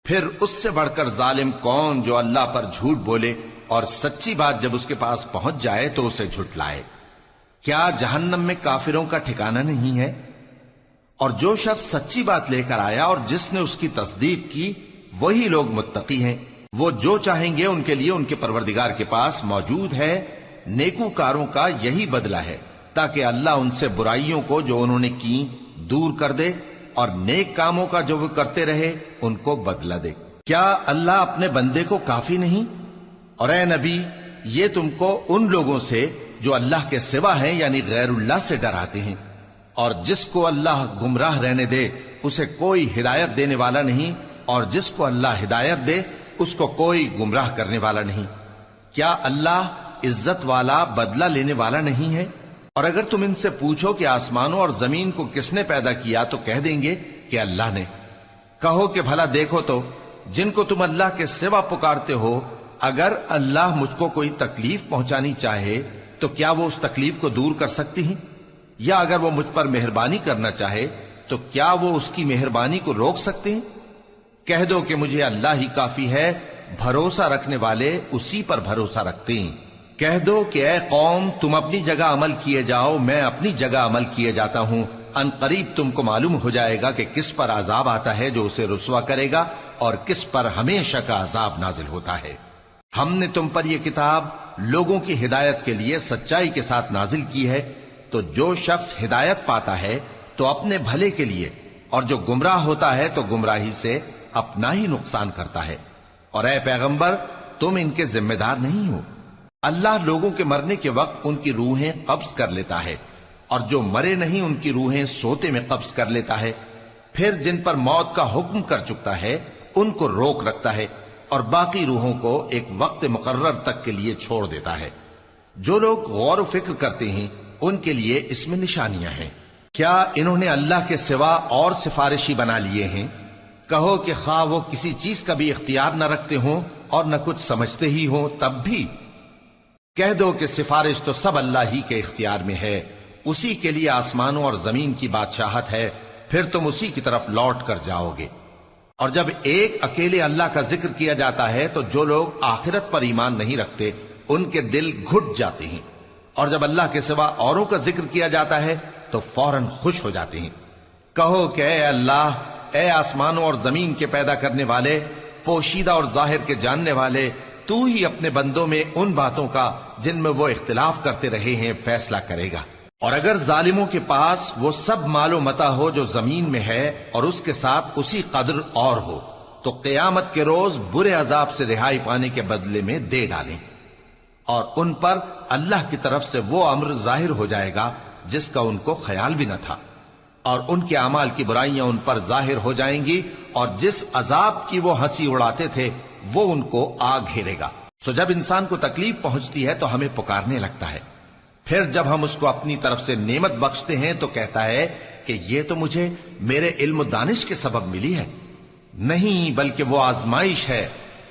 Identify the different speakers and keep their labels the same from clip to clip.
Speaker 1: پھر اس سے بڑھ کر ظالم کون جو اللہ پر جھوٹ بولے اور سچی بات جب اس کے پاس پہنچ جائے تو اسے جھٹلائے؟ کیا جہنم میں کافروں کا ٹھکانہ نہیں ہے؟ اور جو شخص سچی بات لے کر آیا اور جس نے اس کی تصدیق کی وہی لوگ متقی ہیں۔ وہ جو چاہیں گے ان کے لیے ان کے پروردگار کے پاس موجود ہے، نیکوکاروں کا یہی بدلہ ہے، تاکہ اللہ ان سے برائیوں کو جو انہوں نے کی دور کر دے اور نیک کاموں کا جو وہ کرتے رہے ان کو بدلہ دے۔ کیا اللہ اپنے بندے کو کافی نہیں؟ اور اے نبی، یہ تم کو ان لوگوں سے جو اللہ کے سوا ہیں یعنی غیر اللہ سے ڈراتے ہیں، اور جس کو اللہ گمراہ رہنے دے اسے کوئی ہدایت دینے والا نہیں، اور جس کو اللہ ہدایت دے اس کو کوئی گمراہ کرنے والا نہیں۔ کیا اللہ عزت والا بدلہ لینے والا نہیں ہے؟ اور اگر تم ان سے پوچھو کہ آسمانوں اور زمین کو کس نے پیدا کیا تو کہہ دیں گے کہ اللہ نے۔ کہو کہ بھلا دیکھو تو جن کو تم اللہ کے سوا پکارتے ہو، اگر اللہ مجھ کو کوئی تکلیف پہنچانی چاہے تو کیا وہ اس تکلیف کو دور کر سکتی ہیں؟ یا اگر وہ مجھ پر مہربانی کرنا چاہے تو کیا وہ اس کی مہربانی کو روک سکتے ہیں؟ کہہ دو کہ مجھے اللہ ہی کافی ہے، بھروسہ رکھنے والے اسی پر بھروسہ رکھتے ہیں۔ کہہ دو کہ اے قوم تم اپنی جگہ عمل کیے جاؤ، میں اپنی جگہ عمل کیے جاتا ہوں، ان قریب تم کو معلوم ہو جائے گا کہ کس پر عذاب آتا ہے جو اسے رسوا کرے گا اور کس پر ہمیشہ کا عذاب نازل ہوتا ہے۔ ہم نے تم پر یہ کتاب لوگوں کی ہدایت کے لیے سچائی کے ساتھ نازل کی ہے، تو جو شخص ہدایت پاتا ہے تو اپنے بھلے کے لیے، اور جو گمراہ ہوتا ہے تو گمراہی سے اپنا ہی نقصان کرتا ہے۔ اور اے پیغمبر تم ان کے ذمہ دار نہیں ہو۔ اللہ لوگوں کے مرنے کے وقت ان کی روحیں قبض کر لیتا ہے، اور جو مرے نہیں ان کی روحیں سوتے میں قبض کر لیتا ہے، پھر جن پر موت کا حکم کر چکتا ہے ان کو روک رکھتا ہے، اور باقی روحوں کو ایک وقت مقرر تک کے لیے چھوڑ دیتا ہے۔ جو لوگ غور و فکر کرتے ہیں ان کے لیے اس میں نشانیاں ہیں۔ کیا انہوں نے اللہ کے سوا اور سفارشی بنا لیے ہیں؟ کہو کہ خواہ وہ کسی چیز کا بھی اختیار نہ رکھتے ہوں اور نہ کچھ سمجھتے ہی ہوں تب بھی کہہ دو کہ سفارش تو سب اللہ ہی کے اختیار میں ہے، اسی کے لیے آسمانوں اور زمین کی بادشاہت ہے، پھر تم اسی کی طرف لوٹ کر جاؤ گے۔ اور جب ایک اکیلے اللہ کا ذکر کیا جاتا ہے تو جو لوگ آخرت پر ایمان نہیں رکھتے ان کے دل گھٹ جاتے ہیں، اور جب اللہ کے سوا اوروں کا ذکر کیا جاتا ہے تو فوراً خوش ہو جاتے ہیں۔ کہو کہ اے اللہ، اے آسمانوں اور زمین کے پیدا کرنے والے، پوشیدہ اور ظاہر کے جاننے والے، تو ہی اپنے بندوں میں ان باتوں کا جن میں وہ اختلاف کرتے رہے ہیں فیصلہ کرے گا۔ اور اگر ظالموں کے پاس وہ سب مال و متاع ہو جو زمین میں ہے اور اس کے ساتھ اسی قدر اور ہو تو قیامت کے روز برے عذاب سے رہائی پانے کے بدلے میں دے ڈالیں، اور ان پر اللہ کی طرف سے وہ امر ظاہر ہو جائے گا جس کا ان کو خیال بھی نہ تھا، اور ان کے اعمال کی برائیاں ان پر ظاہر ہو جائیں گی، اور جس عذاب کی وہ ہنسی اڑاتے تھے وہ ان کو آ گھیرے گا۔ سو جب انسان کو تکلیف پہنچتی ہے تو ہمیں پکارنے لگتا ہے، پھر جب ہم اس کو اپنی طرف سے نعمت بخشتے ہیں تو کہتا ہے کہ یہ تو مجھے میرے علم و دانش کے سبب ملی ہے۔ نہیں، بلکہ وہ آزمائش ہے،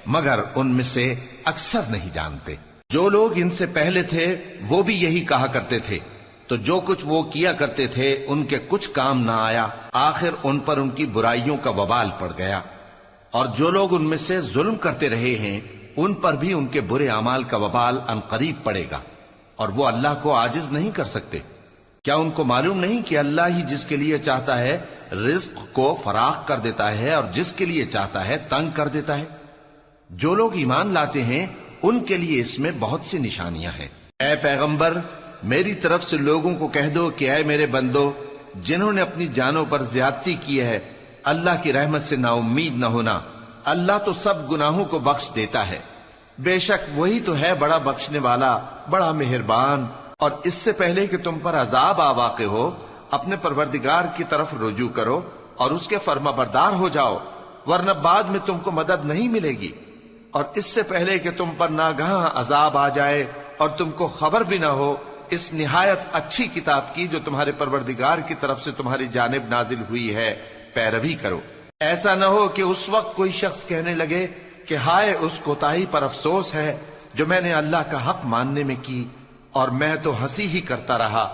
Speaker 1: مگر ان میں سے اکثر نہیں جانتے۔ جو لوگ ان سے پہلے تھے وہ بھی یہی کہا کرتے تھے، تو جو کچھ وہ کیا کرتے تھے ان کے کچھ کام نہ آیا، آخر ان پر ان کی برائیوں کا وبال پڑ گیا۔ اور جو لوگ ان میں سے ظلم کرتے رہے ہیں ان پر بھی ان کے برے اعمال کا وبال عنقریب پڑے گا، اور وہ اللہ کو عاجز نہیں کر سکتے۔ کیا ان کو معلوم نہیں کہ اللہ ہی جس کے لیے چاہتا ہے رزق کو فراخ کر دیتا ہے اور جس کے لیے چاہتا ہے تنگ کر دیتا ہے؟ جو لوگ ایمان لاتے ہیں ان کے لیے اس میں بہت سی نشانیاں ہیں۔ اے پیغمبر، میری طرف سے لوگوں کو کہہ دو کہ اے میرے بندو، جنہوں نے اپنی جانوں پر زیادتی کی ہے، اللہ کی رحمت سے نا امید نہ ہونا۔ اللہ تو سب گناہوں کو بخش دیتا ہے، بے شک وہی تو ہے بڑا بخشنے والا، بڑا مہربان۔ اور اس سے پہلے کہ تم پر عذاب آ واقع ہو، اپنے پروردگار کی طرف رجوع کرو اور اس کے فرما بردار ہو جاؤ، ورنہ بعد میں تم کو مدد نہیں ملے گی۔ اور اس سے پہلے کہ تم پر ناگہاں عذاب آ جائے اور تم کو خبر بھی نہ ہو، اس نہایت اچھی کتاب کی جو تمہارے پروردگار کی طرف سے تمہاری جانب نازل ہوئی ہے پیروی کرو۔ ایسا نہ ہو کہ اس وقت کوئی شخص کہنے لگے کہ ہائے اس کوتاہی پر افسوس ہے جو میں نے اللہ کا حق ماننے میں کی، اور میں تو ہنسی ہی کرتا رہا،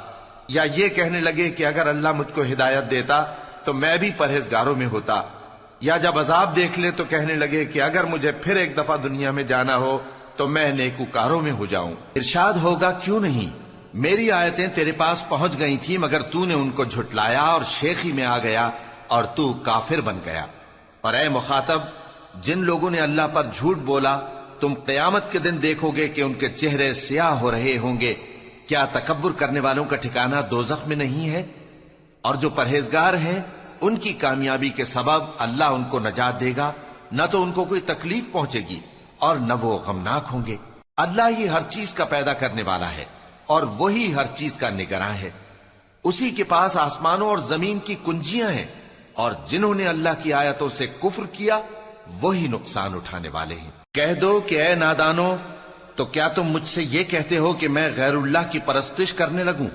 Speaker 1: یا یہ کہنے لگے کہ اگر اللہ مجھ کو ہدایت دیتا تو میں بھی پرہیزگاروں میں ہوتا، یا جب عذاب دیکھ لے تو کہنے لگے کہ اگر مجھے پھر ایک دفعہ دنیا میں جانا ہو تو میں نیکوکاروں میں ہو جاؤں۔ ارشاد ہوگا کیوں نہیں، میری آیتیں تیرے پاس پہنچ گئی تھی مگر تو نے ان کو جھٹلایا اور شیخی میں آ گیا اور تو کافر بن گیا۔ اور اے مخاطب، جن لوگوں نے اللہ پر جھوٹ بولا تم قیامت کے دن دیکھو گے کہ ان کے چہرے سیاہ ہو رہے ہوں گے۔ کیا تکبر کرنے والوں کا ٹھکانہ دوزخ میں نہیں ہے؟ اور جو پرہیزگار ہیں ان کی کامیابی کے سبب اللہ ان کو نجات دے گا، نہ تو ان کو کوئی تکلیف پہنچے گی اور نہ وہ غمناک ہوں گے۔ اللہ ہی ہر چیز کا پیدا کرنے والا ہے اور وہی ہر چیز کا نگراں ہے۔ اسی کے پاس آسمانوں اور زمین کی کنجیاں ہیں، اور جنہوں نے اللہ کی آیتوں سے کفر کیا وہی نقصان اٹھانے والے ہیں۔ کہہ دو کہ اے نادانو، تو کیا تم مجھ سے یہ کہتے ہو کہ میں غیر اللہ کی پرستش کرنے لگوں؟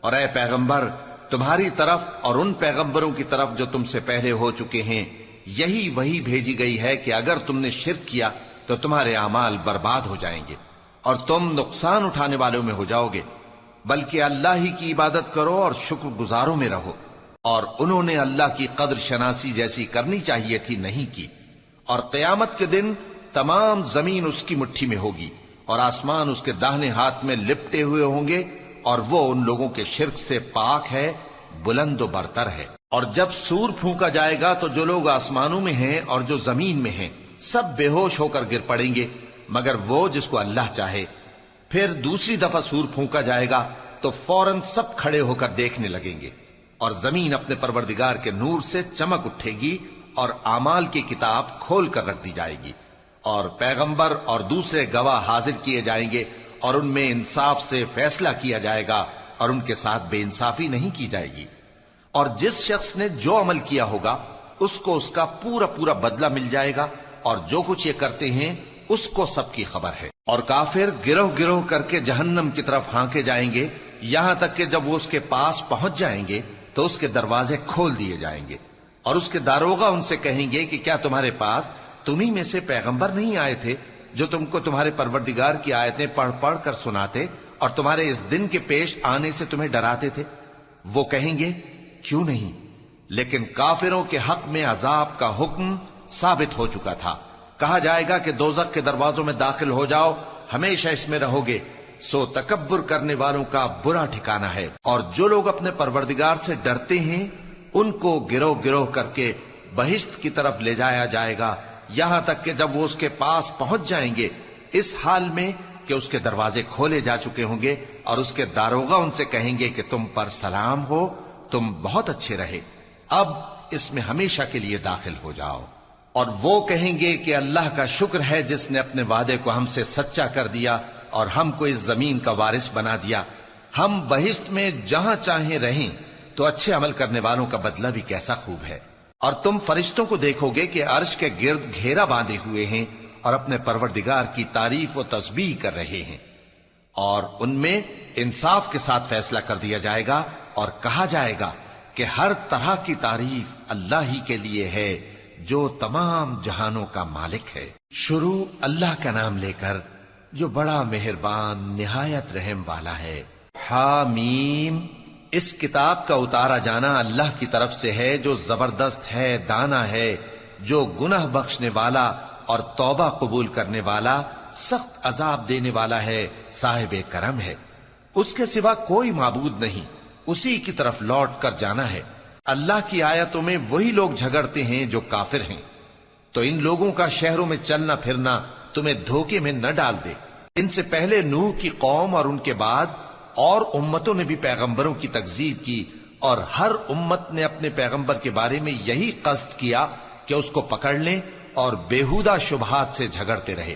Speaker 1: اور اے پیغمبر، تمہاری طرف اور ان پیغمبروں کی طرف جو تم سے پہلے ہو چکے ہیں یہی وہی بھیجی گئی ہے کہ اگر تم نے شرک کیا تو تمہارے اعمال برباد ہو جائیں گے اور تم نقصان اٹھانے والوں میں ہو جاؤ گے، بلکہ اللہ ہی کی عبادت کرو اور شکر گزاروں میں رہو۔ اور انہوں نے اللہ کی قدر شناسی جیسی کرنی چاہیے تھی نہیں کی۔ اور قیامت کے دن تمام زمین اس کی مٹھی میں ہوگی اور آسمان اس کے داہنے ہاتھ میں لپٹے ہوئے ہوں گے، اور وہ ان لوگوں کے شرک سے پاک ہے، بلند و برتر ہے۔ اور جب سور پھونکا جائے گا تو جو لوگ آسمانوں میں ہیں اور جو زمین میں ہیں سب بے ہوش ہو کر گر پڑیں گے مگر وہ جس کو اللہ چاہے۔ پھر دوسری دفعہ سور پھونکا جائے گا تو فوراً سب کھڑے ہو کر دیکھنے لگیں گے، اور زمین اپنے پروردگار کے نور سے چمک اٹھے گی اور اعمال کی کتاب کھول کر رکھ دی جائے گی، اور پیغمبر اور دوسرے گواہ حاضر کیے جائیں گے، اور ان میں انصاف سے فیصلہ کیا جائے گا اور ان کے ساتھ بے انصافی نہیں کی جائے گی۔ اور جس شخص نے جو عمل کیا ہوگا اس کو اس کا پورا پورا بدلہ مل جائے گا، اور جو کچھ یہ کرتے ہیں اس کو سب کی خبر ہے۔ اور کافر گروہ گروہ کر کے جہنم کی طرف ہانکے جائیں گے، یہاں تک کہ جب وہ اس کے پاس پہنچ جائیں گے تو اس کے دروازے کھول دیے جائیں گے، اور اس کے داروغہ ان سے کہیں گے کہ کیا تمہارے پاس تمہیں میں سے پیغمبر نہیں آئے تھے جو تم کو تمہارے پروردگار کی آیتیں پڑھ پڑھ کر سناتے اور تمہارے اس دن کے پیش آنے سے تمہیں ڈراتے تھے؟ وہ کہیں گے کیوں نہیں، لیکن کافروں کے حق میں عذاب کا حکم ثابت ہو چکا تھا۔ کہا جائے گا کہ دوزخ کے دروازوں میں داخل ہو جاؤ، ہمیشہ اس میں رہو گے، سو تکبر کرنے والوں کا برا ٹھکانہ ہے۔ اور جو لوگ اپنے پروردگار سے ڈرتے ہیں ان کو گروہ گروہ کر کے بہشت کی طرف لے جایا جائے گا، یہاں تک کہ جب وہ اس کے پاس پہنچ جائیں گے اس حال میں کہ اس کے دروازے کھولے جا چکے ہوں گے، اور اس کے داروغہ ان سے کہیں گے کہ تم پر سلام ہو، تم بہت اچھے رہے، اب اس میں ہمیشہ کے لیے داخل ہو جاؤ۔ اور وہ کہیں گے کہ اللہ کا شکر ہے جس نے اپنے وعدے کو ہم سے سچا کر دیا اور ہم کو اس زمین کا وارث بنا دیا، ہم بہشت میں جہاں چاہیں رہیں، تو اچھے عمل کرنے والوں کا بدلہ بھی کیسا خوب ہے۔ اور تم فرشتوں کو دیکھو گے کہ عرش کے گرد گھیرا باندھے ہوئے ہیں اور اپنے پروردگار کی تعریف و تسبیح کر رہے ہیں، اور ان میں انصاف کے ساتھ فیصلہ کر دیا جائے گا، اور کہا جائے گا کہ ہر طرح کی تعریف اللہ ہی کے لیے ہے جو تمام جہانوں کا مالک ہے۔ شروع اللہ کا نام لے کر جو بڑا مہربان نہایت رحم والا ہے۔ حامیم، اس کتاب کا اتارا جانا اللہ کی طرف سے ہے جو زبردست ہے، دانا ہے، جو گناہ بخشنے والا اور توبہ قبول کرنے والا، سخت عذاب دینے والا ہے، صاحب کرم ہے۔ اس کے سوا کوئی معبود نہیں، اسی کی طرف لوٹ کر جانا ہے۔ اللہ کی آیتوں میں وہی لوگ جھگڑتے ہیں جو کافر ہیں، تو ان لوگوں کا شہروں میں چلنا پھرنا تمہیں دھوکے میں نہ ڈال دے۔ ان سے پہلے نوح کی قوم اور ان کے بعد اور امتوں نے بھی پیغمبروں کی تکذیب کی، اور ہر امت نے اپنے پیغمبر کے بارے میں یہی قصد کیا کہ اس کو پکڑ لیں اور بیہودہ شبہات سے جھگڑتے رہے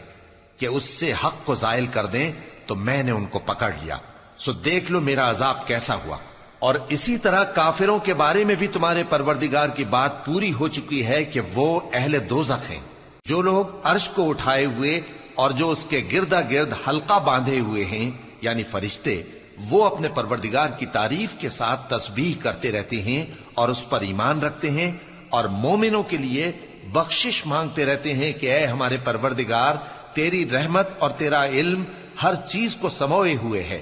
Speaker 1: کہ اس سے حق کو زائل کر دیں، تو میں نے ان کو پکڑ لیا، سو دیکھ لو میرا عذاب کیسا ہوا۔ اور اسی طرح کافروں کے بارے میں بھی تمہارے پروردگار کی بات پوری ہو چکی ہے کہ وہ اہل دوزخ ہیں۔ جو لوگ عرش کو اٹھائے ہوئے اور جو اس کے گردا گرد حلقہ باندھے ہوئے ہیں یعنی فرشتے، وہ اپنے پروردگار کی تعریف کے ساتھ تسبیح کرتے رہتے ہیں اور اس پر ایمان رکھتے ہیں، اور مومنوں کے لیے بخشش مانگتے رہتے ہیں کہ اے ہمارے پروردگار، تیری رحمت اور تیرا علم ہر چیز کو سموئے ہوئے ہے،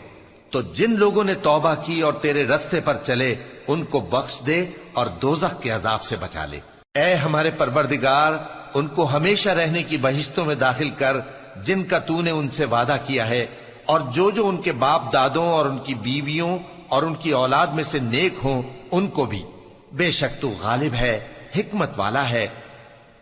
Speaker 1: تو جن لوگوں نے توبہ کی اور تیرے رستے پر چلے ان کو بخش دے اور دوزخ کے عذاب سے بچا لے۔ اے ہمارے پروردگار، ان کو ہمیشہ رہنے کی بہشتوں میں داخل کر جن کا تو نے ان سے وعدہ کیا ہے، اور جو جو ان کے باپ دادوں اور ان کی بیویوں اور ان کی اولاد میں سے نیک ہوں ان کو بھی۔ بے شک تو غالب ہے، حکمت والا ہے۔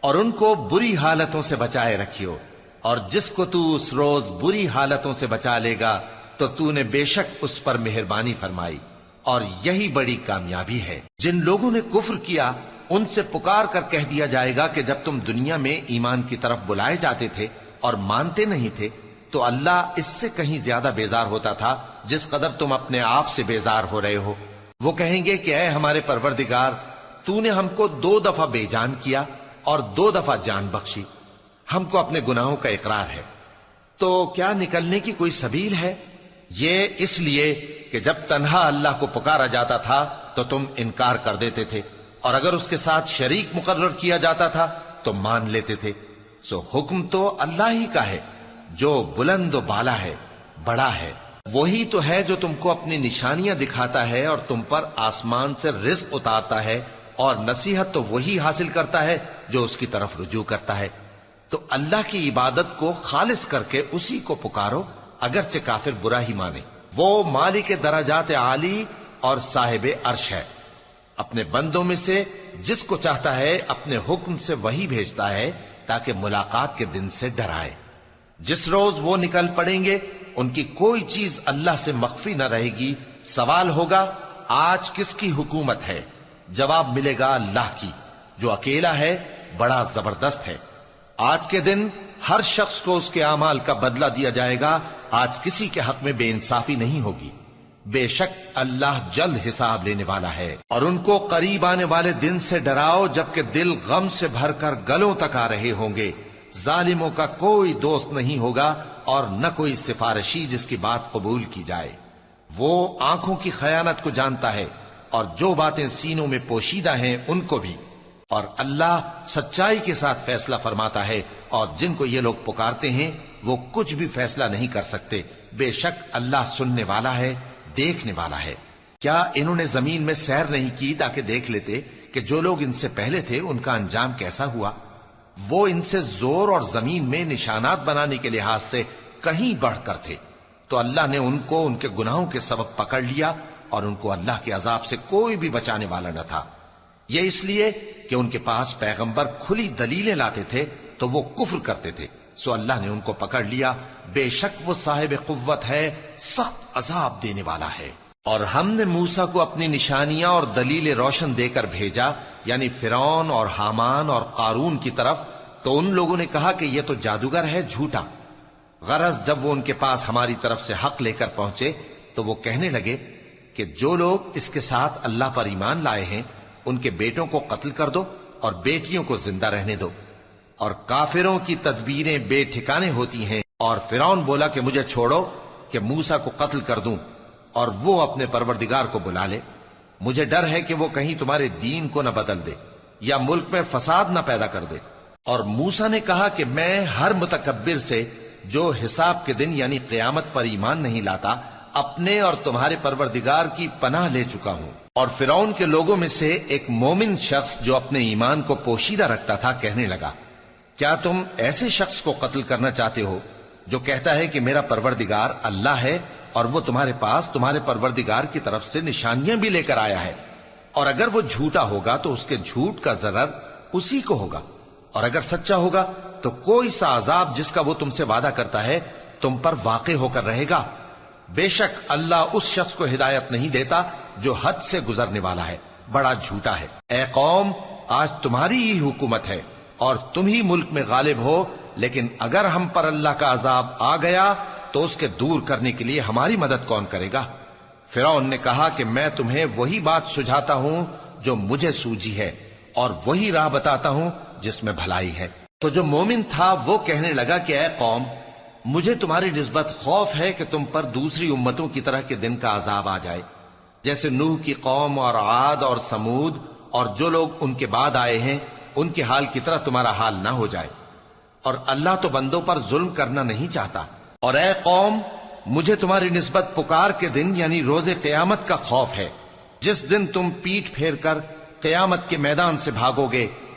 Speaker 1: اور ان کو بری حالتوں سے بچائے رکھیو، اور جس کو تو اس روز بری حالتوں سے بچا لے گا تو نے بے شک اس پر مہربانی فرمائی، اور یہی بڑی کامیابی ہے۔ جن لوگوں نے کفر کیا ان سے پکار کر کہہ دیا جائے گا کہ جب تم دنیا میں ایمان کی طرف بلائے جاتے تھے اور مانتے نہیں تھے تو اللہ اس سے کہیں زیادہ بیزار ہوتا تھا جس قدر تم اپنے آپ سے بیزار ہو رہے ہو۔ وہ کہیں گے کہ اے ہمارے پروردگار، تو نے ہم کو 2 دفعہ بے جان کیا اور 2 دفعہ جان بخشی، ہم کو اپنے گناہوں کا اقرار ہے، تو کیا نکلنے کی کوئی سبیل ہے؟ یہ اس لیے کہ جب تنہا اللہ کو پکارا جاتا تھا تو تم انکار کر دیتے تھے، اور اگر اس کے ساتھ شریک مقرر کیا جاتا تھا تو مان لیتے تھے۔ سو حکم تو اللہ ہی کا ہے جو بلند و بالا ہے، بڑا ہے۔ وہی تو ہے جو تم کو اپنی نشانیاں دکھاتا ہے اور تم پر آسمان سے رزق اتارتا ہے، اور نصیحت تو وہی حاصل کرتا ہے جو اس کی طرف رجوع کرتا ہے۔ تو اللہ کی عبادت کو خالص کر کے اسی کو پکارو، اگرچہ کافر برا ہی مانے۔ وہ مالک درجات عالی اور صاحب عرش ہے، اپنے بندوں میں سے جس کو چاہتا ہے اپنے حکم سے وہی بھیجتا ہے تاکہ ملاقات کے دن سے ڈرائے۔ جس روز وہ نکل پڑیں گے ان کی کوئی چیز اللہ سے مخفی نہ رہے گی۔ سوال ہوگا آج کس کی حکومت ہے؟ جواب ملے گا اللہ کی، جو اکیلا ہے، بڑا زبردست ہے۔ آج کے دن ہر شخص کو اس کے اعمال کا بدلہ دیا جائے گا، آج کسی کے حق میں بے انصافی نہیں ہوگی۔ بے شک اللہ جلد حساب لینے والا ہے۔ اور ان کو قریب آنے والے دن سے ڈراؤ جبکہ دل غم سے بھر کر گلوں تک آ رہے ہوں گے۔ ظالموں کا کوئی دوست نہیں ہوگا اور نہ کوئی سفارشی جس کی بات قبول کی جائے۔ وہ آنکھوں کی خیانت کو جانتا ہے اور جو باتیں سینوں میں پوشیدہ ہیں ان کو بھی، اور اللہ سچائی کے ساتھ فیصلہ فرماتا ہے، اور جن کو یہ لوگ پکارتے ہیں وہ کچھ بھی فیصلہ نہیں کر سکتے۔ بے شک اللہ سننے والا ہے، دیکھنے والا ہے۔ کیا انہوں نے زمین میں سیر نہیں کی تاکہ دیکھ لیتے کہ جو لوگ ان سے پہلے تھے ان کا انجام کیسا ہوا؟ وہ ان سے زور اور زمین میں نشانات بنانے کے لحاظ سے کہیں بڑھ کر تھے، تو اللہ نے ان کو ان کے گناہوں کے سبب پکڑ لیا، اور ان کو اللہ کے عذاب سے کوئی بھی بچانے والا نہ تھا۔ یہ اس لیے کہ ان کے پاس پیغمبر کھلی دلیلیں لاتے تھے تو وہ کفر کرتے تھے، سو اللہ نے ان کو پکڑ لیا۔ بے شک وہ صاحب قوت ہے، سخت عذاب دینے والا ہے۔ اور ہم نے موسیٰ کو اپنی نشانیاں اور دلیل روشن دے کر بھیجا، یعنی فرعون اور حامان اور قارون کی طرف، تو ان لوگوں نے کہا کہ یہ تو جادوگر ہے، جھوٹا۔ غرض جب وہ ان کے پاس ہماری طرف سے حق لے کر پہنچے تو وہ کہنے لگے کہ جو لوگ اس کے ساتھ اللہ پر ایمان لائے ہیں ان کے بیٹوں کو قتل کر دو اور بیٹیوں کو زندہ رہنے دو۔ اور کافروں کی تدبیریں بے ٹھکانے ہوتی ہیں۔ اور فرعون بولا کہ مجھے چھوڑو کہ موسیٰ کو قتل کر دوں اور وہ اپنے پروردگار کو بلا لے، مجھے ڈر ہے کہ وہ کہیں تمہارے دین کو نہ بدل دے یا ملک میں فساد نہ پیدا کر دے۔ اور موسیٰ نے کہا کہ میں ہر متکبر سے جو حساب کے دن یعنی قیامت پر ایمان نہیں لاتا اپنے اور تمہارے پروردگار کی پناہ لے چکا ہوں۔ اور فرعون کے لوگوں میں سے ایک مومن شخص جو اپنے ایمان کو پوشیدہ رکھتا تھا کہنے لگا، کیا تم ایسے شخص کو قتل کرنا چاہتے ہو جو کہتا ہے کہ میرا پروردگار اللہ ہے اور وہ تمہارے پاس تمہارے پروردگار کی طرف سے نشانیاں بھی لے کر آیا ہے؟ اور اگر وہ جھوٹا ہوگا تو اس کے جھوٹ کا ضرر اسی کو ہوگا، اور اگر سچا ہوگا تو کوئی سا عذاب جس کا وہ تم سے وعدہ کرتا ہے تم پر واقع ہو کر رہے گا۔ بے شک اللہ اس شخص کو ہدایت نہیں دیتا جو حد سے گزرنے والا ہے، بڑا جھوٹا ہے۔ اے قوم، آج تمہاری ہی حکومت ہے اور تم ہی ملک میں غالب ہو، لیکن اگر ہم پر اللہ کا عذاب آ گیا تو اس کے دور کرنے کے لیے ہماری مدد کون کرے گا؟ فرعون نے کہا کہ میں تمہیں وہی بات سجھاتا ہوں جو مجھے سوجھی ہے، اور وہی راہ بتاتا ہوں جس میں بھلائی ہے۔ تو جو مومن تھا وہ کہنے لگا کہ اے قوم، مجھے تمہاری نسبت خوف ہے کہ تم پر دوسری امتوں کی طرح کے دن کا عذاب آ جائے، جیسے نوح کی قوم اور عاد اور سمود اور جو لوگ ان کے بعد آئے ہیں ان کے حال کی طرح تمہارا حال نہ ہو جائے۔ اور اللہ تو بندوں پر ظلم کرنا نہیں چاہتا۔ اور اے قوم، مجھے تمہاری نسبت پکار کے دن یعنی روز قیامت کا خوف ہے، جس دن تم پیٹھ پھیر کر قیامت کے میدان سے بھاگو گے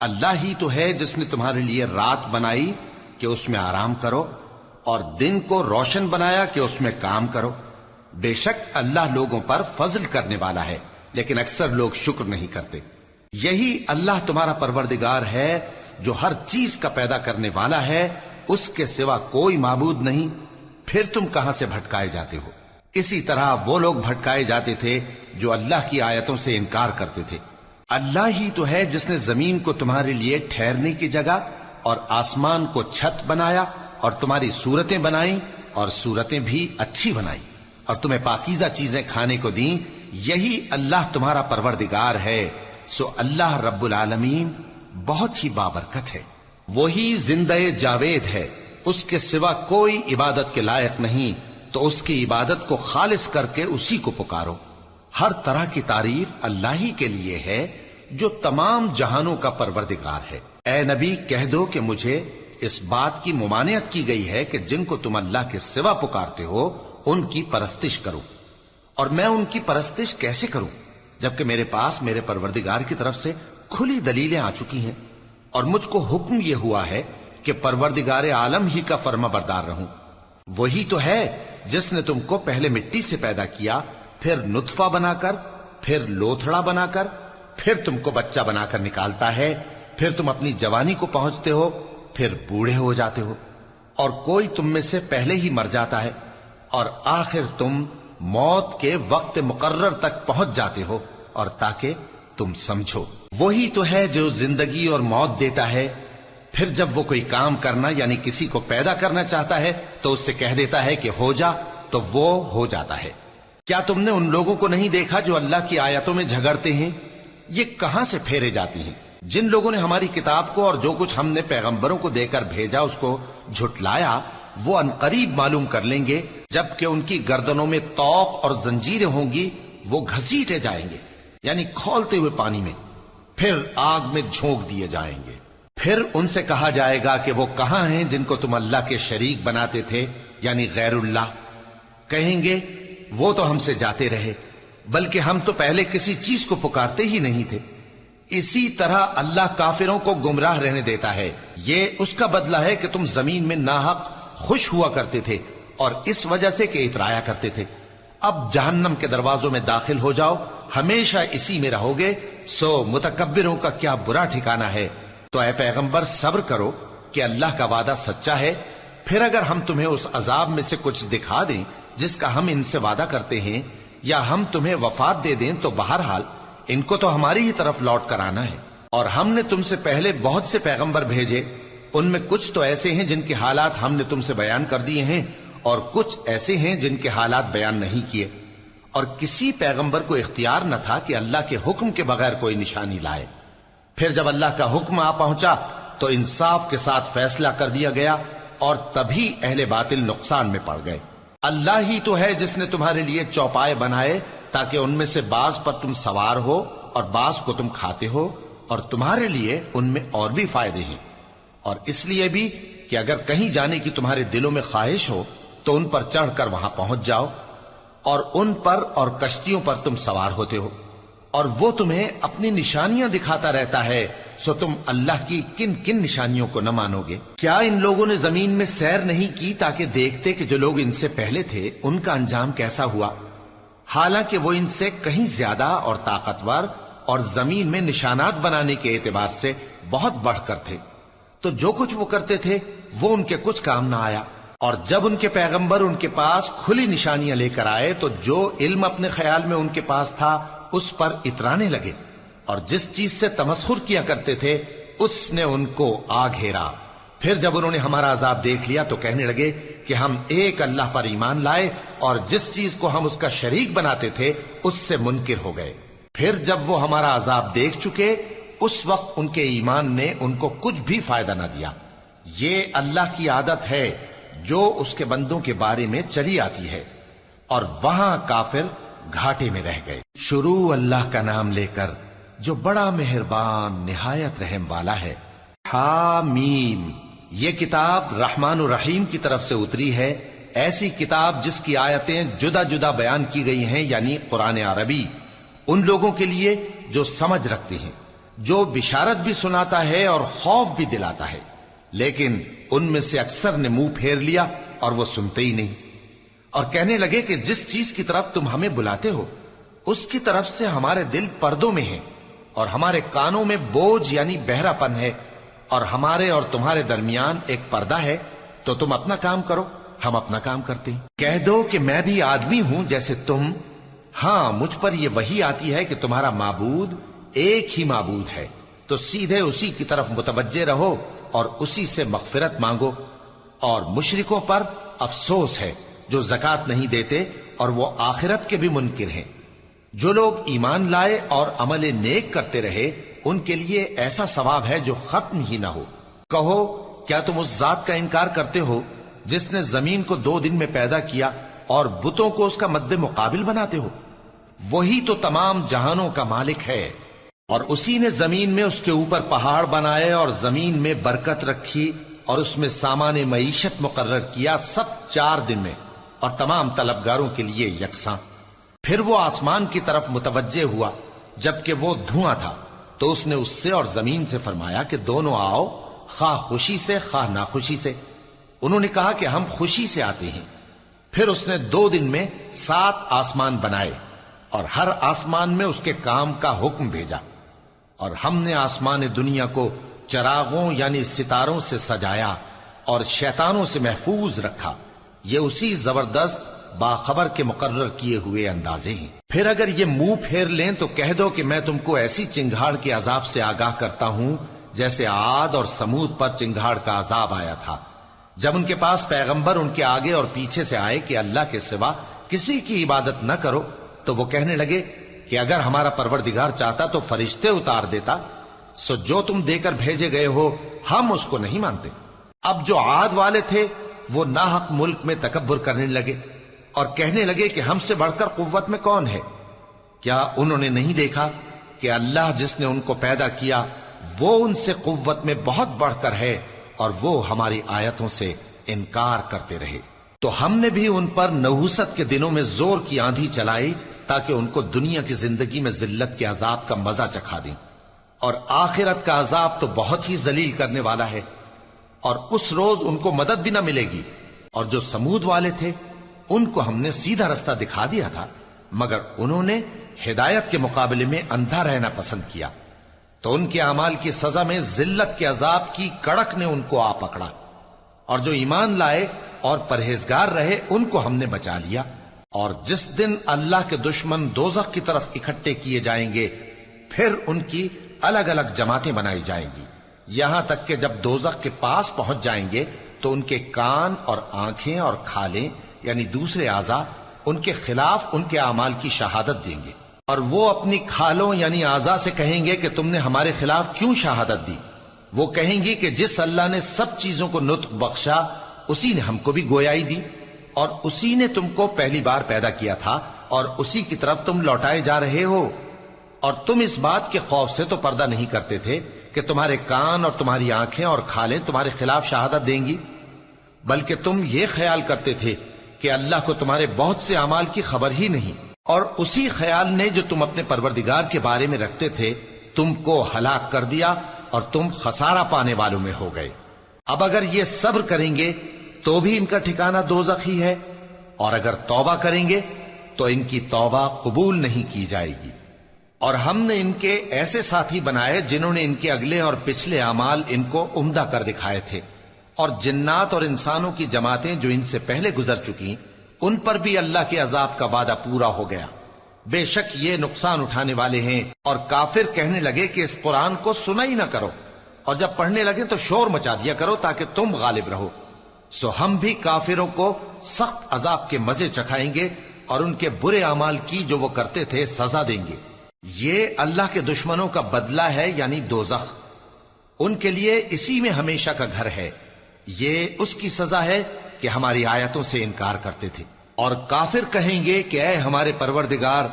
Speaker 1: اللہ ہی تو ہے جس نے تمہارے لیے رات بنائی کہ اس میں آرام کرو اور دن کو روشن بنایا کہ اس میں کام کرو. بے شک اللہ لوگوں پر فضل کرنے والا ہے لیکن اکثر لوگ شکر نہیں کرتے. یہی اللہ تمہارا پروردگار ہے جو ہر چیز کا پیدا کرنے والا ہے، اس کے سوا کوئی معبود نہیں. پھر تم کہاں سے بھٹکائے جاتے ہو؟ اسی طرح وہ لوگ بھٹکائے جاتے تھے جو اللہ کی آیتوں سے انکار کرتے تھے. اللہ ہی تو ہے جس نے زمین کو تمہارے لیے ٹھہرنے کی جگہ اور آسمان کو چھت بنایا اور تمہاری صورتیں بنائیں اور صورتیں بھی اچھی بنائی اور تمہیں پاکیزہ چیزیں کھانے کو دیں. یہی اللہ تمہارا پروردگار ہے. سو اللہ رب العالمین بہت ہی بابرکت ہے. وہی زندہ جاوید ہے، اس کے سوا کوئی عبادت کے لائق نہیں، تو اس کی عبادت کو خالص کر کے اسی کو پکارو. ہر طرح کی تعریف اللہ ہی کے لیے ہے جو تمام جہانوں کا پروردگار ہے. اے نبی کہہ دو کہ مجھے اس بات کی ممانعت کی گئی ہے کہ جن کو تم اللہ کے سوا پکارتے ہو ان کی پرستش کرو، اور میں ان کی پرستش کیسے کروں جبکہ میرے پاس میرے پروردگار کی طرف سے کھلی دلیلیں آ چکی ہیں اور مجھ کو حکم یہ ہوا ہے کہ پروردگار عالم ہی کا فرما بردار رہوں. وہی تو ہے جس نے تم کو پہلے مٹی سے پیدا کیا، پھر نطفہ بنا کر، پھر لوتھڑا بنا کر، پھر تم کو بچہ بنا کر نکالتا ہے، پھر تم اپنی جوانی کو پہنچتے ہو، پھر بوڑھے ہو جاتے ہو، اور کوئی تم میں سے پہلے ہی مر جاتا ہے، اور آخر تم موت کے وقت مقرر تک پہنچ جاتے ہو. اور تاکہ تم سمجھو وہی تو ہے جو زندگی اور موت دیتا ہے، پھر جب وہ کوئی کام کرنا یعنی کسی کو پیدا کرنا چاہتا ہے تو اس سے کہہ دیتا ہے کہ ہو جا، تو وہ ہو جاتا ہے. کیا تم نے ان لوگوں کو نہیں دیکھا جو اللہ کی آیتوں میں جھگڑتے ہیں؟ یہ کہاں سے پھیرے جاتی ہیں؟ جن لوگوں نے ہماری کتاب کو اور جو کچھ ہم نے پیغمبروں کو دے کر بھیجا اس کو جھٹلایا، وہ انقریب معلوم کر لیں گے جبکہ ان کی گردنوں میں طوق اور زنجیریں ہوں گی، وہ گھسیٹے جائیں گے یعنی کھولتے ہوئے پانی میں، پھر آگ میں جھونک دیے جائیں گے. پھر ان سے کہا جائے گا کہ وہ کہاں ہیں جن کو تم اللہ کے شریک بناتے تھے یعنی غیر اللہ؟ کہیں گے وہ تو ہم سے جاتے رہے، بلکہ ہم تو پہلے کسی چیز کو پکارتے ہی نہیں تھے. اسی طرح اللہ کافروں کو گمراہ رہنے دیتا ہے. یہ اس کا بدلہ ہے کہ تم زمین میں ناحق خوش ہوا کرتے تھے اور اس وجہ سے کہ اترایا کرتے تھے. اب جہنم کے دروازوں میں داخل ہو جاؤ، ہمیشہ اسی میں رہو گے. سو متکبروں کا کیا برا ٹھکانہ ہے. تو اے پیغمبر صبر کرو کہ اللہ کا وعدہ سچا ہے. پھر اگر ہم تمہیں اس عذاب میں سے کچھ دکھا دیں جس کا ہم ان سے وعدہ کرتے ہیں، یا ہم تمہیں وفات دے دیں، تو بہرحال ان کو تو ہماری ہی طرف لوٹ کر آنا ہے. اور ہم نے تم سے پہلے بہت سے پیغمبر بھیجے، ان میں کچھ تو ایسے ہیں جن کے حالات ہم نے تم سے بیان کر دیے ہیں، اور کچھ ایسے ہیں جن کے حالات بیان نہیں کیے. اور کسی پیغمبر کو اختیار نہ تھا کہ اللہ کے حکم کے بغیر کوئی نشانی لائے. پھر جب اللہ کا حکم آ پہنچا تو انصاف کے ساتھ فیصلہ کر دیا گیا، اور تبھی اہل باطل نقصان میں پڑ گئے. اللہ ہی تو ہے جس نے تمہارے لیے چوپائے بنائے تاکہ ان میں سے بعض پر تم سوار ہو اور بعض کو تم کھاتے ہو، اور تمہارے لیے ان میں اور بھی فائدے ہیں. اور اس لیے بھی کہ اگر کہیں جانے کی تمہارے دلوں میں خواہش ہو تو ان پر چڑھ کر وہاں پہنچ جاؤ، اور ان پر اور کشتیوں پر تم سوار ہوتے ہو، اور وہ تمہیں اپنی نشانیاں دکھاتا رہتا ہے. سو تم اللہ کی کن کن نشانیوں کو نہ مانو گے؟ کیا ان لوگوں نے زمین میں سیر نہیں کی تاکہ دیکھتے کہ جو لوگ ان سے پہلے تھے ان کا انجام کیسا ہوا، حالانکہ وہ ان سے کہیں زیادہ اور طاقتور اور زمین میں نشانات بنانے کے اعتبار سے بہت بڑھ کر تھے. تو جو کچھ وہ کرتے تھے وہ ان کے کچھ کام نہ آیا. اور جب ان کے پیغمبر ان کے پاس کھلی نشانیاں لے کر آئے تو جو علم اپنے خیال میں ان کے پاس تھا اس پر اترانے لگے، اور جس چیز سے تمسخر کیا کرتے تھے اس نے ان کو آ گھیرا. پھر جب انہوں نے ہمارا عذاب دیکھ لیا تو کہنے لگے کہ ہم ایک اللہ پر ایمان لائے، اور جس چیز کو ہم اس کا شریک بناتے تھے اس سے منکر ہو گئے. پھر جب وہ ہمارا عذاب دیکھ چکے اس وقت ان کے ایمان نے ان کو کچھ بھی فائدہ نہ دیا. یہ اللہ کی عادت ہے جو اس کے بندوں کے بارے میں چلی آتی ہے، اور وہاں کافر گھاٹے میں رہ گئے. شروع اللہ کا نام لے کر جو بڑا مہربان نہایت رحم والا ہے. حامیم، یہ کتاب رحمان الرحیم کی طرف سے اتری ہے، ایسی کتاب جس کی آیتیں جدا جدا بیان کی گئی ہیں، یعنی قرآن عربی، ان لوگوں کے لیے جو سمجھ رکھتے ہیں. جو بشارت بھی سناتا ہے اور خوف بھی دلاتا ہے، لیکن ان میں سے اکثر نے منہ پھیر لیا اور وہ سنتے ہی نہیں، اور کہنے لگے کہ جس چیز کی طرف تم ہمیں بلاتے ہو اس کی طرف سے ہمارے دل پردوں میں ہیں، اور ہمارے کانوں میں بوجھ یعنی بہرا پن ہے، اور ہمارے اور تمہارے درمیان ایک پردہ ہے، تو تم اپنا کام کرو، ہم اپنا کام کرتے ہیں۔ کہہ دو کہ میں بھی آدمی ہوں جیسے تم، ہاں مجھ پر یہ وحی آتی ہے کہ تمہارا معبود ایک ہی معبود ہے، تو سیدھے اسی کی طرف متوجہ رہو اور اسی سے مغفرت مانگو۔ اور مشرکوں پر افسوس ہے جو زکوٰۃ نہیں دیتے اور وہ آخرت کے بھی منکر ہیں۔ جو لوگ ایمان لائے اور عمل نیک کرتے رہے ان کے لیے ایسا ثواب ہے جو ختم ہی نہ ہو۔ کہو کیا تم اس ذات کا انکار کرتے ہو جس نے زمین کو 2 دن میں پیدا کیا اور بتوں کو اس کا مد مقابل بناتے ہو؟ وہی تو تمام جہانوں کا مالک ہے، اور اسی نے زمین میں اس کے اوپر پہاڑ بنائے اور زمین میں برکت رکھی اور اس میں سامان معیشت مقرر کیا، سب 4 دن میں، اور تمام طلبگاروں کے لیے یکساں۔ پھر وہ آسمان کی طرف متوجہ ہوا جبکہ وہ دھواں تھا، تو اس نے اس سے اور زمین سے فرمایا کہ دونوں آؤ، خواہ خوشی سے خواہ ناخوشی سے۔ انہوں نے کہا کہ ہم خوشی سے آتے ہیں۔ پھر اس نے 2 دن میں 7 آسمان بنائے اور ہر آسمان میں اس کے کام کا حکم بھیجا، اور ہم نے آسمان دنیا کو چراغوں یعنی ستاروں سے سجایا اور شیطانوں سے محفوظ رکھا۔ یہ اسی زبردست باخبر کے مقرر کیے ہوئے اندازے ہیں۔ پھر اگر یہ منہ پھیر لیں تو کہہ دو کہ میں تم کو ایسی چنگھاڑ کے عذاب سے آگاہ کرتا ہوں جیسے عاد اور سمود پر چنگھاڑ کا عذاب آیا تھا، جب ان کے پاس پیغمبر ان کے آگے اور پیچھے سے آئے کہ اللہ کے سوا کسی کی عبادت نہ کرو، تو وہ کہنے لگے کہ اگر ہمارا پروردگار چاہتا تو فرشتے اتار دیتا، سو جو تم دے کر بھیجے گئے ہو ہم اس کو نہیں مانتے۔ اب جو عاد والے تھے وہ ناحق ملک میں تکبر کرنے لگے اور کہنے لگے کہ ہم سے بڑھ کر قوت میں کون ہے؟ کیا انہوں نے نہیں دیکھا کہ اللہ جس نے ان کو پیدا کیا وہ ان سے قوت میں بہت بڑھ کر ہے، اور وہ ہماری آیتوں سے انکار کرتے رہے۔ تو ہم نے بھی ان پر نحوست کے دنوں میں زور کی آندھی چلائی تاکہ ان کو دنیا کی زندگی میں ذلت کے عذاب کا مزہ چکھا دیں، اور آخرت کا عذاب تو بہت ہی ذلیل کرنے والا ہے، اور اس روز ان کو مدد بھی نہ ملے گی۔ اور جو سمود والے تھے ان کو ہم نے سیدھا رستہ دکھا دیا تھا، مگر انہوں نے ہدایت کے مقابلے میں اندھا رہنا پسند کیا، تو ان کے اعمال کی سزا میں ذلت کے عذاب کی کڑک نے ان کو آ پکڑا۔ اور جو ایمان لائے اور پرہیزگار رہے ان کو ہم نے بچا لیا۔ اور جس دن اللہ کے دشمن دوزخ کی طرف اکٹھے کیے جائیں گے پھر ان کی الگ الگ جماعتیں بنائی جائیں گی، یہاں تک کہ جب دوزخ کے پاس پہنچ جائیں گے تو ان کے کان اور آنکھیں اور کھالیں یعنی دوسرے اعضاء ان کے خلاف ان کے اعمال کی شہادت دیں گے، اور وہ اپنی کھالوں یعنی اعضاء سے کہیں گے کہ تم نے ہمارے خلاف کیوں شہادت دی؟ وہ کہیں گی کہ جس اللہ نے سب چیزوں کو نطق بخشا اسی نے ہم کو بھی گویائی دی، اور اسی نے تم کو پہلی بار پیدا کیا تھا اور اسی کی طرف تم لوٹائے جا رہے ہو۔ اور تم اس بات کے خوف سے تو پردہ نہیں کرتے تھے کہ تمہارے کان اور تمہاری آنکھیں اور کھالیں تمہارے خلاف شہادت دیں گی، بلکہ تم یہ خیال کرتے تھے کہ اللہ کو تمہارے بہت سے اعمال کی خبر ہی نہیں، اور اسی خیال نے جو تم اپنے پروردگار کے بارے میں رکھتے تھے تم کو ہلاک کر دیا اور تم خسارہ پانے والوں میں ہو گئے۔ اب اگر یہ صبر کریں گے تو بھی ان کا ٹھکانہ دوزخ ہی ہے، اور اگر توبہ کریں گے تو ان کی توبہ قبول نہیں کی جائے گی۔ اور ہم نے ان کے ایسے ساتھی بنائے جنہوں نے ان کے اگلے اور پچھلے اعمال ان کو عمدہ کر دکھائے تھے، اور جنات اور انسانوں کی جماعتیں جو ان سے پہلے گزر چکی ان پر بھی اللہ کے عذاب کا وعدہ پورا ہو گیا۔ بے شک یہ نقصان اٹھانے والے ہیں۔ اور کافر کہنے لگے کہ اس قرآن کو سنا ہی نہ کرو، اور جب پڑھنے لگے تو شور مچا دیا کرو تاکہ تم غالب رہو۔ سو ہم بھی کافروں کو سخت عذاب کے مزے چکھائیں گے اور ان کے برے اعمال کی جو وہ کرتے تھے سزا دیں گے۔ یہ اللہ کے دشمنوں کا بدلہ ہے یعنی دوزخ، ان کے لیے اسی میں ہمیشہ کا گھر ہے۔ یہ اس کی سزا ہے کہ ہماری آیتوں سے انکار کرتے تھے۔ اور کافر کہیں گے کہ اے ہمارے پروردگار،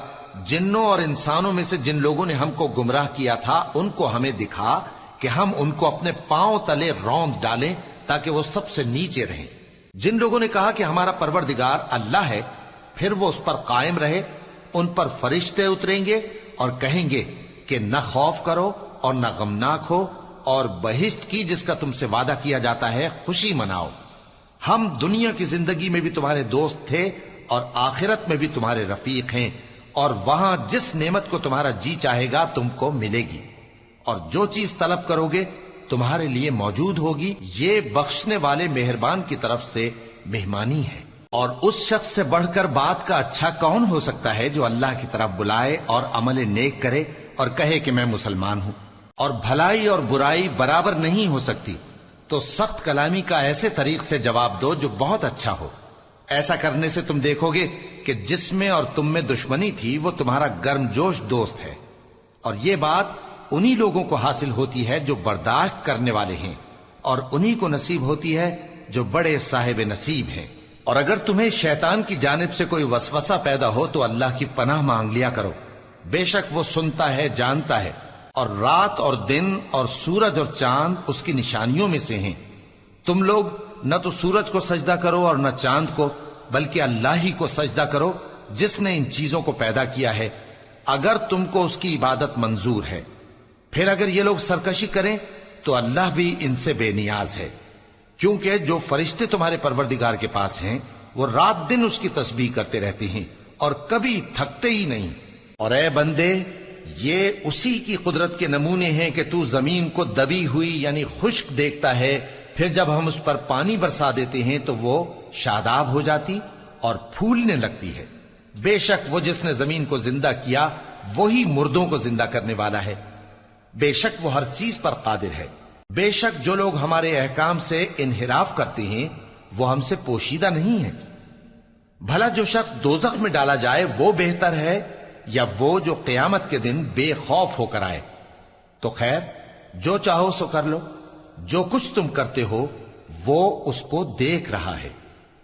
Speaker 1: جنوں اور انسانوں میں سے جن لوگوں نے ہم کو گمراہ کیا تھا ان کو ہمیں دکھا کہ ہم ان کو اپنے پاؤں تلے روند ڈالیں تاکہ وہ سب سے نیچے رہیں۔ جن لوگوں نے کہا کہ ہمارا پروردگار اللہ ہے، پھر وہ اس پر قائم رہے، ان پر فرشتے اتریں گے اور کہیں گے کہ نہ خوف کرو اور نہ غمناک ہو، اور بہشت کی جس کا تم سے وعدہ کیا جاتا ہے خوشی مناؤ۔ ہم دنیا کی زندگی میں بھی تمہارے دوست تھے اور آخرت میں بھی تمہارے رفیق ہیں، اور وہاں جس نعمت کو تمہارا جی چاہے گا تم کو ملے گی، اور جو چیز طلب کرو گے تمہارے لیے موجود ہوگی۔ یہ بخشنے والے مہربان کی طرف سے مہمانی ہے۔ اور اس شخص سے بڑھ کر بات کا اچھا کون ہو سکتا ہے جو اللہ کی طرف بلائے اور عمل نیک کرے اور کہے کہ میں مسلمان ہوں۔ اور بھلائی اور برائی برابر نہیں ہو سکتی، تو سخت کلامی کا ایسے طریق سے جواب دو جو بہت اچھا ہو۔ ایسا کرنے سے تم دیکھو گے کہ جس میں اور تم میں دشمنی تھی وہ تمہارا گرم جوش دوست ہے، اور یہ بات انہی لوگوں کو حاصل ہوتی ہے جو برداشت کرنے والے ہیں، اور انہی کو نصیب ہوتی ہے جو بڑے صاحب نصیب ہیں۔ اور اگر تمہیں شیطان کی جانب سے کوئی وسوسہ پیدا ہو تو اللہ کی پناہ مانگ لیا کرو، بے شک وہ سنتا ہے، جانتا ہے۔ اور رات اور دن اور سورج اور چاند اس کی نشانیوں میں سے ہیں۔ تم لوگ نہ تو سورج کو سجدہ کرو اور نہ چاند کو، بلکہ اللہ ہی کو سجدہ کرو جس نے ان چیزوں کو پیدا کیا ہے، اگر تم کو اس کی عبادت منظور ہے۔ پھر اگر یہ لوگ سرکشی کریں تو اللہ بھی ان سے بے نیاز ہے، کیونکہ جو فرشتے تمہارے پروردگار کے پاس ہیں وہ رات دن اس کی تسبیح کرتے رہتے ہیں اور کبھی تھکتے ہی نہیں۔ اور اے بندے، یہ اسی کی قدرت کے نمونے ہیں کہ تو زمین کو دبی ہوئی یعنی خشک دیکھتا ہے، پھر جب ہم اس پر پانی برسا دیتے ہیں تو وہ شاداب ہو جاتی اور پھولنے لگتی ہے۔ بے شک وہ جس نے زمین کو زندہ کیا وہی مردوں کو زندہ کرنے والا ہے، بے شک وہ ہر چیز پر قادر ہے۔ بے شک جو لوگ ہمارے احکام سے انحراف کرتے ہیں وہ ہم سے پوشیدہ نہیں ہیں۔ بھلا جو شخص دوزخ میں ڈالا جائے وہ بہتر ہے یا وہ جو قیامت کے دن بے خوف ہو کر آئے؟ تو خیر، جو چاہو سو کر لو، جو کچھ تم کرتے ہو وہ اس کو دیکھ رہا ہے۔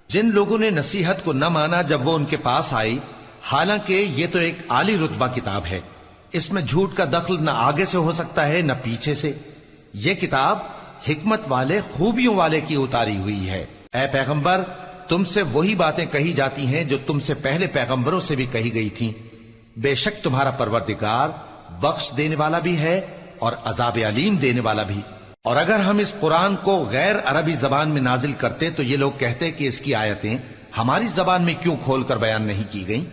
Speaker 1: جن لوگوں نے نصیحت کو نہ مانا جب وہ ان کے پاس آئی، حالانکہ یہ تو ایک عالی رتبہ کتاب ہے، اس میں جھوٹ کا دخل نہ آگے سے ہو سکتا ہے نہ پیچھے سے۔ یہ کتاب حکمت والے، خوبیوں والے کی اتاری ہوئی ہے۔ اے پیغمبر، تم سے وہی باتیں کہی جاتی ہیں جو تم سے پہلے پیغمبروں سے بھی کہی گئی تھیں۔ بے شک تمہارا پروردگار بخش دینے والا بھی ہے اور عذاب علیم دینے والا بھی۔ اور اگر ہم اس قرآن کو غیر عربی زبان میں نازل کرتے تو یہ لوگ کہتے کہ اس کی آیتیں ہماری زبان میں کیوں کھول کر بیان نہیں کی گئیں؟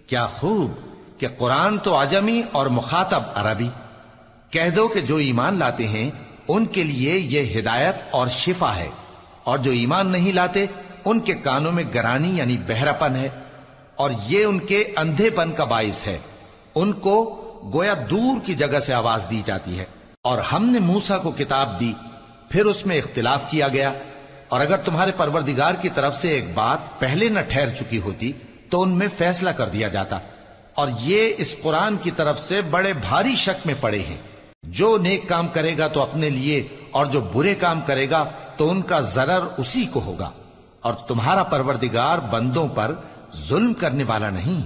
Speaker 1: کیا خوب کہ قرآن تو عجمی اور مخاطب عربی۔ کہہ دو کہ جو ایمان لاتے ہیں ان کے لیے یہ ہدایت اور شفا ہے، اور جو ایمان نہیں لاتے ان کے کانوں میں گرانی یعنی بہراپن ہے، اور یہ ان کے اندھے پن کا باعث ہے۔ ان کو گویا دور کی جگہ سے آواز دی جاتی ہے۔ اور ہم نے موسیٰ کو کتاب دی، پھر اس میں اختلاف کیا گیا، اور اگر تمہارے پروردگار کی طرف سے ایک بات پہلے نہ ٹھہر چکی ہوتی تو ان میں فیصلہ کر دیا جاتا۔ اور یہ اس قرآن کی طرف سے بڑے بھاری شک میں پڑے ہیں۔ جو نیک کام کرے گا تو اپنے لیے، اور جو برے کام کرے گا تو ان کا ضرر اسی کو ہوگا، اور تمہارا پروردگار بندوں پر ظلم کرنے والا نہیں۔